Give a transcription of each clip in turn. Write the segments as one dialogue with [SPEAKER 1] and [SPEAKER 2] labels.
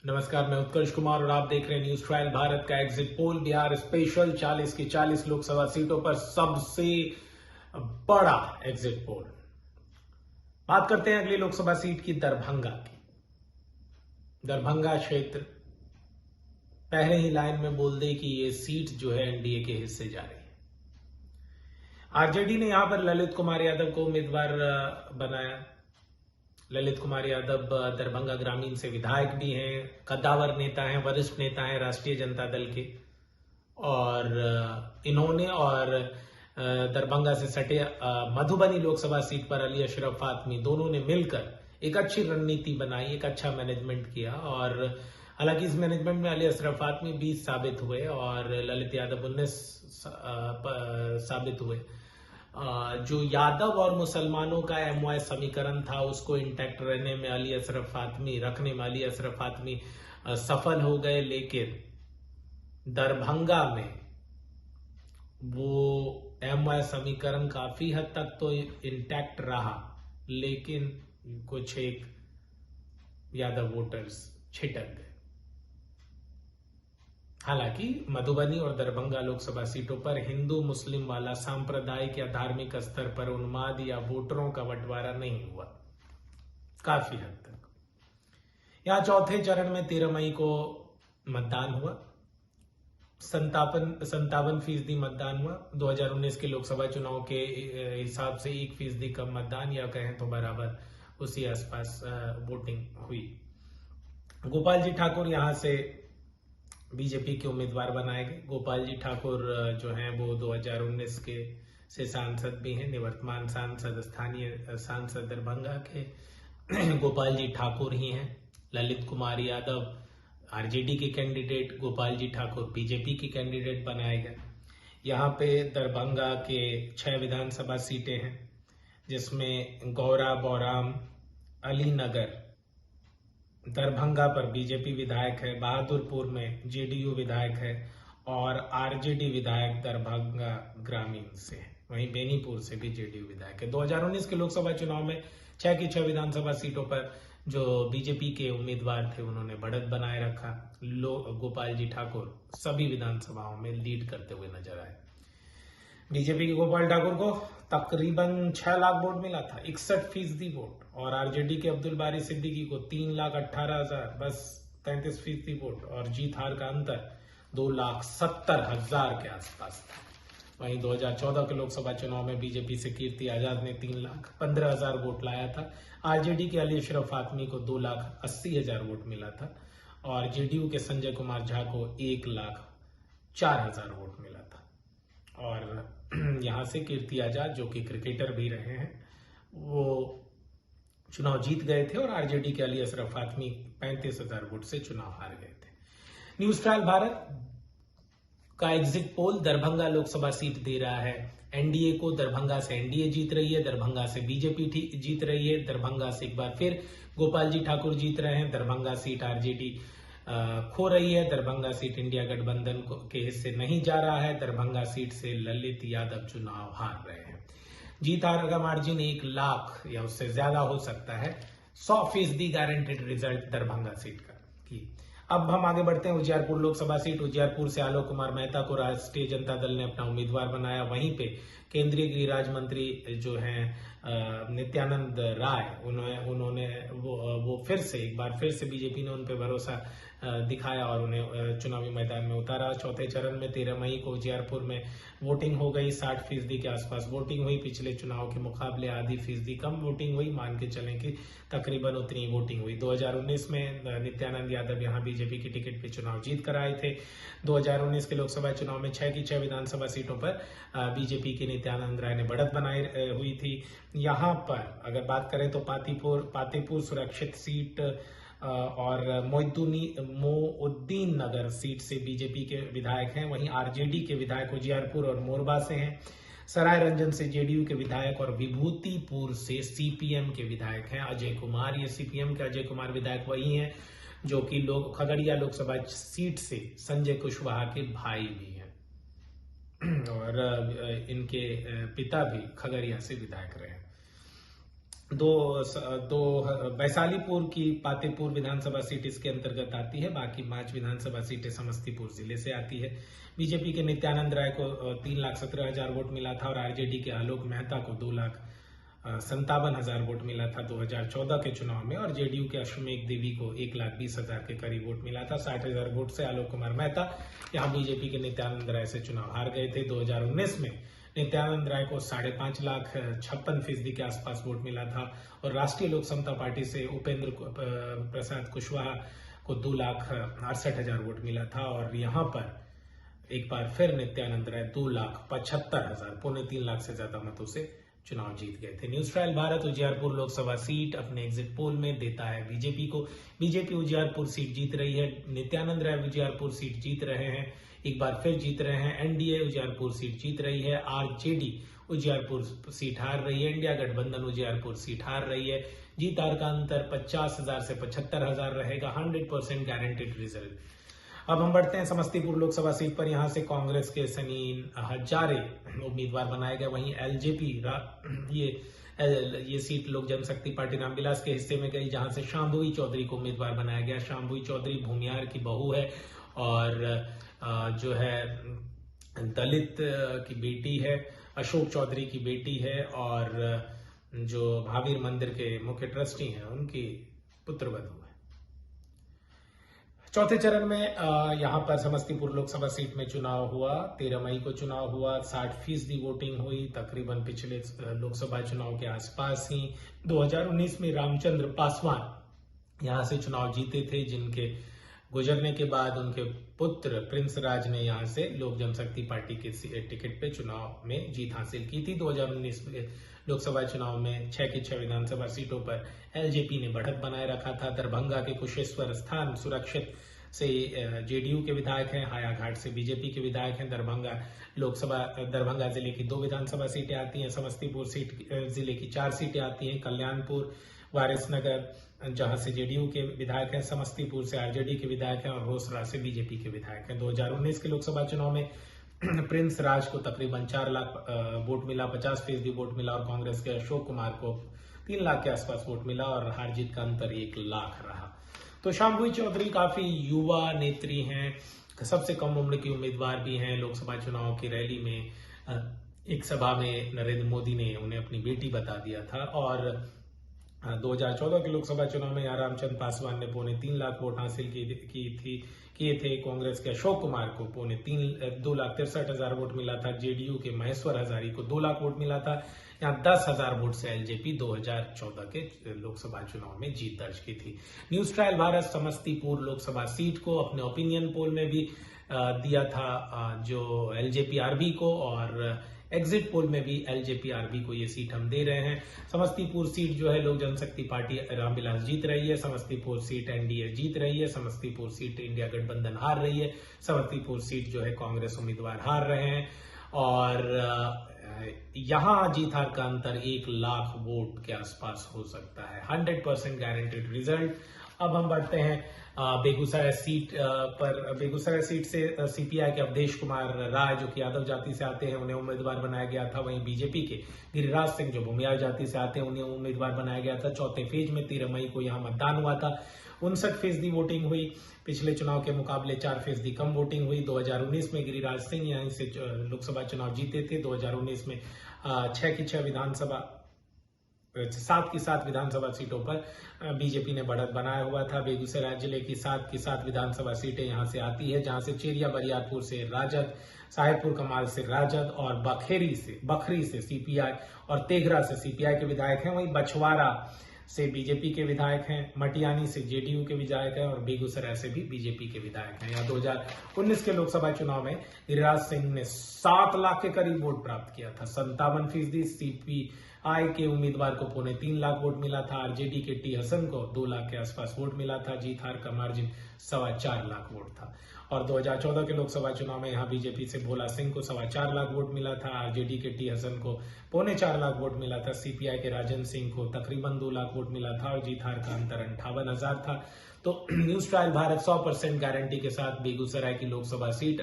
[SPEAKER 1] नमस्कार, मैं उत्कर्ष कुमार और आप देख रहे हैं न्यूज ट्रायल भारत का एग्जिट पोल। बिहार स्पेशल 40 की 40 लोकसभा सीटों पर सबसे बड़ा एग्जिट पोल। बात करते हैं अगली लोकसभा सीट की, दरभंगा की। दरभंगा क्षेत्र पहले ही लाइन में बोल दे कि ये सीट जो है एनडीए के हिस्से जा रही है। आरजेडी ने यहां पर ललित कुमार यादव को उम्मीदवार बनाया। ललित कुमार यादव दरभंगा ग्रामीण से विधायक भी हैं, कद्दावर नेता हैं, वरिष्ठ नेता हैं राष्ट्रीय जनता दल के। और इन्होंने और दरभंगा से सटे मधुबनी लोकसभा सीट पर अली अशरफ फातमी दोनों ने मिलकर एक अच्छी रणनीति बनाई, एक अच्छा मैनेजमेंट किया। और हालांकि इस मैनेजमेंट में अली अशरफ फातमी 20 साबित हुए और ललित यादव 19 साबित हुए। जो यादव और मुसलमानों का एमवाई समीकरण था उसको इंटैक्ट रखने में अली अशरफ फातमी सफल हो गए। लेकिन दरभंगा में वो एमवाई समीकरण काफी हद तक तो इंटैक्ट रहा, लेकिन कुछ एक यादव वोटर्स छिटक गए। हालांकि मधुबनी और दरभंगा लोकसभा सीटों पर हिंदू मुस्लिम वाला सांप्रदायिक या धार्मिक स्तर पर उन्माद या वोटरों का बंटवारा नहीं हुआ काफी हद तक। यहां चौथे चरण में 13 मई को मतदान हुआ। 57% मतदान हुआ। 2019 के लोकसभा चुनाव के हिसाब से 1% कम मतदान, या कहें तो बराबर उसी आसपास वोटिंग हुई। गोपाल जी ठाकुर यहां से बीजेपी के उम्मीदवार बनाए गए। गोपाल जी ठाकुर जो हैं वो 2019 के से सांसद भी हैं, निवर्तमान सांसद, स्थानीय सांसद दरभंगा के गोपाल जी ठाकुर ही हैं। ललित कुमार यादव आरजेडी के कैंडिडेट, गोपाल जी ठाकुर बीजेपी के कैंडिडेट बनाए गए। यहाँ पे दरभंगा के 6 विधानसभा सीटें हैं, जिसमें गौरा, बौराम, अलीनगर, दरभंगा पर बीजेपी विधायक है, बहादुरपुर में जेडीयू विधायक है और आरजेडी विधायक दरभंगा ग्रामीण से है। वहीं बेनीपुर से भी जेडीयू विधायक है। 2019 के लोकसभा चुनाव में 6 की 6 विधानसभा सीटों पर जो बीजेपी के उम्मीदवार थे उन्होंने बढ़त बनाए रखा। गोपाल जी ठाकुर सभी विधानसभाओं में लीड करते हुए नजर आए। बीजेपी के गोपाल ठाकुर को तकरीबन 6 लाख वोट मिला था, 61% वोट, और आरजेडी के अब्दुल बारी सिद्दीकी को 3,18,000, बस 33% वोट, और जीत हार का अंतर 2,70,000 के आसपास था। वहीं 2014 के लोकसभा चुनाव में बीजेपी से कीर्ति आजाद ने 3,15,000 वोट लाया था। आरजेडी के अली अशरफ फातमी को 2,80,000 वोट मिला था और जेडीयू के संजय कुमार झा को 1,04,000 वोट मिला था। और यहां से कीर्ति आजाद, जो कि क्रिकेटर भी रहे हैं, वो चुनाव जीत गए थे और आरजेडी के अली अशरफ फातमी 35,000 वोट से चुनाव हार गए थे। न्यूज ट्रायल भारत का exit poll Darbhanga Lok Sabha seat दे रहा है एनडीए को। दरभंगा से एनडीए जीत रही है, दरभंगा से बीजेपी जीत रही है, दरभंगा से एक बार फिर गोपाल जी ठाकुर जीत रहे हैं, दरभंगा सीट आरजेडी खो रही है, दरभंगा सीट इंडिया गठबंधन के हिस्से नहीं जा रहा है, दरभंगा सीट से ललित यादव चुनाव हार रहे हैं। जीत हार का मार्जिन 1 लाख या उससे ज्यादा हो सकता है। 100% गारंटेड रिजल्ट दरभंगा सीट का की। अब हम आगे बढ़ते हैं उजियारपुर लोकसभा सीट। उजियारपुर से आलोक कुमार मेहता को राष्ट्रीय जनता दल ने अपना उम्मीदवार बनाया। वहीं पे केंद्रीय गृह राज्य मंत्री जो हैं नित्यानंद राय, उन्होंने वो फिर से एक बार फिर से बीजेपी ने उन पे भरोसा दिखाया और उन्हें चुनावी मैदान में उतारा। चौथे चरण में 13 मई को उजियारपुर में वोटिंग हो गई। 60% के आसपास वोटिंग हुई। पिछले चुनाव के मुकाबले आधी फीसदी कम वोटिंग हुई। मान के चलें कि तकरीबन उतनी वोटिंग हुई। 2019 में नित्यानंद यादव यहाँ बीजेपी की टिकट पे चुनाव जीत कर आए थे। 2019 के लोकसभा चुनाव में 6 की 6 विधानसभा सीटों पर बीजेपी के नित्यानंद राय ने बढ़त बनाई हुई थी। यहाँ पर अगर बात करें तो पातेपुर सुरक्षित सीट और मोउद्दीन नगर सीट से बीजेपी के विधायक हैं। वहीं आरजेडी के विधायक उजियारपुर और मोरबा से हैं। सराय रंजन से जेडीयू के विधायक और विभूतिपुर से सीपीएम के विधायक हैं अजय कुमार। ये सीपीएम के अजय कुमार विधायक वही हैं जो कि खगड़िया लोकसभा सीट से संजय कुशवाहा के भाई भी हैं और इनके पिता भी खगड़िया से विधायक रहे। दो वैशालीपुर की पातेपुर विधानसभा सीट इसके अंतर्गत आती है। बाकी 5 विधानसभा सीटें समस्तीपुर जिले से आती है। बीजेपी के नित्यानंद राय को 3,17,000 वोट मिला था और आरजेडी के आलोक मेहता को 2,57,000 वोट मिला था 2014 के चुनाव में, और जेडीयू के अश्वमेघ देवी को 1,20,000 के करीब वोट मिला था। 60,000 वोट से आलोक कुमार मेहता यहाँ बीजेपी के नित्यानंद राय से चुनाव हार गए थे। 2019 में नित्यानंद राय को 5.56% के आसपास वोट मिला था और राष्ट्रीय लोक समता पार्टी से उपेंद्र प्रसाद कुशवाहा को 2,68,000 वोट मिला था और यहाँ पर एक बार फिर नित्यानंद राय 2,75,000 पौने 3 लाख से ज्यादा मतों से चुनाव जीत गए थे। News trial Bharat Ujiyarpur Lok Sabha seat अपने एग्जिट पोल में देता है बीजेपी को। बीजेपी उजियारपुर सीट जीत रही है। नित्यानंद राय उजियारपुर सीट जीत रहे हैं, एक बार फिर जीत रहे हैं। एनडीए उजियारपुर सीट जीत रही है। आरजेडी उजियारपुर सीट हार रही है। इंडिया गठबंधन उजियारपुर सीट हार रही है। जीत हार का अंतर 50,000 से 75,000 रहेगा। 100% गारंटेड रिजल्ट। अब हम बढ़ते हैं समस्तीपुर लोकसभा सीट पर। यहां से कांग्रेस के सनीन हजारे उम्मीदवार बनाए गए। वहीं एलजेपी ये सीट लोक जनशक्ति पार्टी रामविलास के हिस्से में गई, जहां से शांभवी चौधरी को उम्मीदवार बनाया गया। शांभवी चौधरी भूमियार की बहू है और जो है दलित की बेटी है, अशोक चौधरी की बेटी है और जो महावीर मंदिर के मुख्य ट्रस्टी हैं उनकी पुत्रवधू है। चौथे चरण में यहां पर समस्तीपुर लोकसभा सीट में चुनाव हुआ। 13 मई को चुनाव हुआ। 60% वोटिंग हुई, तकरीबन पिछले लोकसभा चुनाव के आसपास ही। 2019 में रामचंद्र पासवान यहां से चुनाव जीते थे, जिनके गुजरने के बाद उनके पुत्र प्रिंस राज ने यहां से लोक जनशक्ति पार्टी के टिकट पे चुनाव में जीत हासिल की थी। 2019 में लोकसभा चुनाव में 6 की 6 विधानसभा सीटों पर एलजेपी ने बढ़त बनाए रखा था। दरभंगा के कुशेश्वर स्थान सुरक्षित से जेडीयू के विधायक हैं, हायाघाट से बीजेपी के विधायक हैं। दरभंगा जिले की 2 विधानसभा सीटें आती हैं। समस्तीपुर जिले की 4 सीटें आती हैं। कल्याणपुर, वारिसनगर जहां से जेडीयू के विधायक हैं, समस्तीपुर से आरजेडी के विधायक हैं और रोसड़ा से बीजेपी के विधायक हैं। 2019 के लोकसभा चुनाव में प्रिंस राज को तकरीबन 4 लाख वोट मिला, 50% वोट मिला और कांग्रेस के अशोक कुमार को 3 लाख के आसपास वोट मिला और हार जीत का अंतर 1 लाख रहा। तो शांभवी चौधरी काफी युवा नेत्री हैं, सबसे कम उम्र की उम्मीदवार भी हैं। लोकसभा चुनाव की रैली में एक सभा में नरेंद्र मोदी ने उन्हें अपनी बेटी बता दिया था और 2014 के लोकसभा चुनाव में रामचंद्र पासवान ने पौने 3 लाख वोट हासिल किए थे। कांग्रेस के अशोक कुमार को पौने 2,63,000 वोट मिला था। जेडीयू के महेश्वर हजारी को 2 लाख वोट मिला था। यहाँ 10,000 वोट से एलजेपी 2014 के लोकसभा चुनाव में जीत दर्ज की थी। News trial Bharat Samastipur Lok Sabha seat को अपने ओपिनियन पोल में भी दिया था जो एलजेपी आरबी को, और एग्जिट पोल में भी एलजेपी आरबी को ये सीट हम दे रहे हैं। समस्तीपुर सीट जो है लोक जनशक्ति पार्टी रामविलास जीत रही है। समस्तीपुर सीट एनडीए जीत रही है। समस्तीपुर सीट इंडिया गठबंधन हार रही है। समस्तीपुर सीट जो है कांग्रेस उम्मीदवार हार रहे हैं और यहां जीत हार का अंतर 1 लाख वोट के आसपास हो सकता है। 100% गारंटेड रिजल्ट। अब हम बढ़ते हैं बेगूसराय सीट पर। बेगूसराय सीट से सीपीआई के अवधेश कुमार राय जो कि यादव जाति से आते हैं उन्हें उम्मीदवार बनाया गया था। वहीं बीजेपी के गिरिराज सिंह जो भूमियार जाति से आते हैं उन्हें उम्मीदवार बनाया गया था। चौथे फेज में 13 मई को यहां मतदान हुआ था। 59% वोटिंग हुई। पिछले चुनाव के मुकाबले 4% कम वोटिंग हुई। 2019 में गिरिराज सिंह यहीं से लोकसभा चुनाव जीते थे। 2019 में 7 की 7 विधानसभा सीटों पर बीजेपी ने बढ़त बनाया हुआ था। बेगूसराय जिले की 7 की 7 विधानसभा सीटें यहां से आती है, जहां से चेरिया बरियारपुर से राजद, साहेबपुर कमाल से राजद और बखरी से सीपीआई और तेघरा से सीपीआई के विधायक हैं। वहीं बछवाड़ा से बीजेपी के विधायक हैं, मटियानी से जेडीयू के विधायक हैं और बेगूसराय से भी बीजेपी के विधायक हैं। यहाँ 2019 के लोकसभा चुनाव में गिरिराज सिंह ने 7 लाख के करीब वोट प्राप्त किया था। 57%। सीपीआई के उम्मीदवार को पौने 3 लाख वोट मिला था। आरजेडी के टी हसन को 2 लाख के आसपास वोट मिला था। जीत हार का मार्जिन 4.25 लाख वोट था। और 2014 के लोकसभा चुनाव में यहाँ बीजेपी से भोला सिंह को 4.25 लाख वोट मिला था। आरजेडी के टी हसन को पौने 4 लाख वोट मिला था। सीपीआई के राजन सिंह को तकरीबन 2 लाख वोट मिला था और जीत हार का अंतर 58,000 था। तो न्यूज ट्रायल भारत 100% गारंटी के साथ बेगूसराय की लोकसभा सीट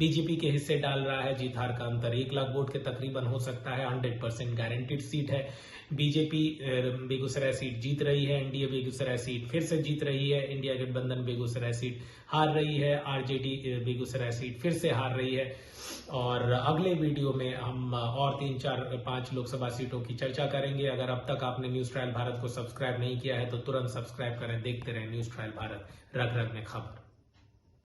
[SPEAKER 1] बीजेपी के हिस्से डाल रहा है। जीत हार का अंतर 1 लाख वोट के तकरीबन हो सकता है। 100% गारंटीड सीट है। बीजेपी बेगूसराय सीट जीत रही है। एनडीए बेगूसराय सीट फिर से जीत रही है। इंडिया गठबंधन बेगूसराय सीट हार रही है। आरजेडी बेगूसराय सीट फिर से हार रही है। और अगले वीडियो में हम और 3, 4, 5 लोकसभा सीटों की चर्चा करेंगे। अगर अब तक आपने न्यूज ट्रायल भारत को सब्सक्राइब नहीं किया है तो तुरंत सब्सक्राइब करें। देखते रहें न्यूज ट्रायल भारत, रग रग में खबर।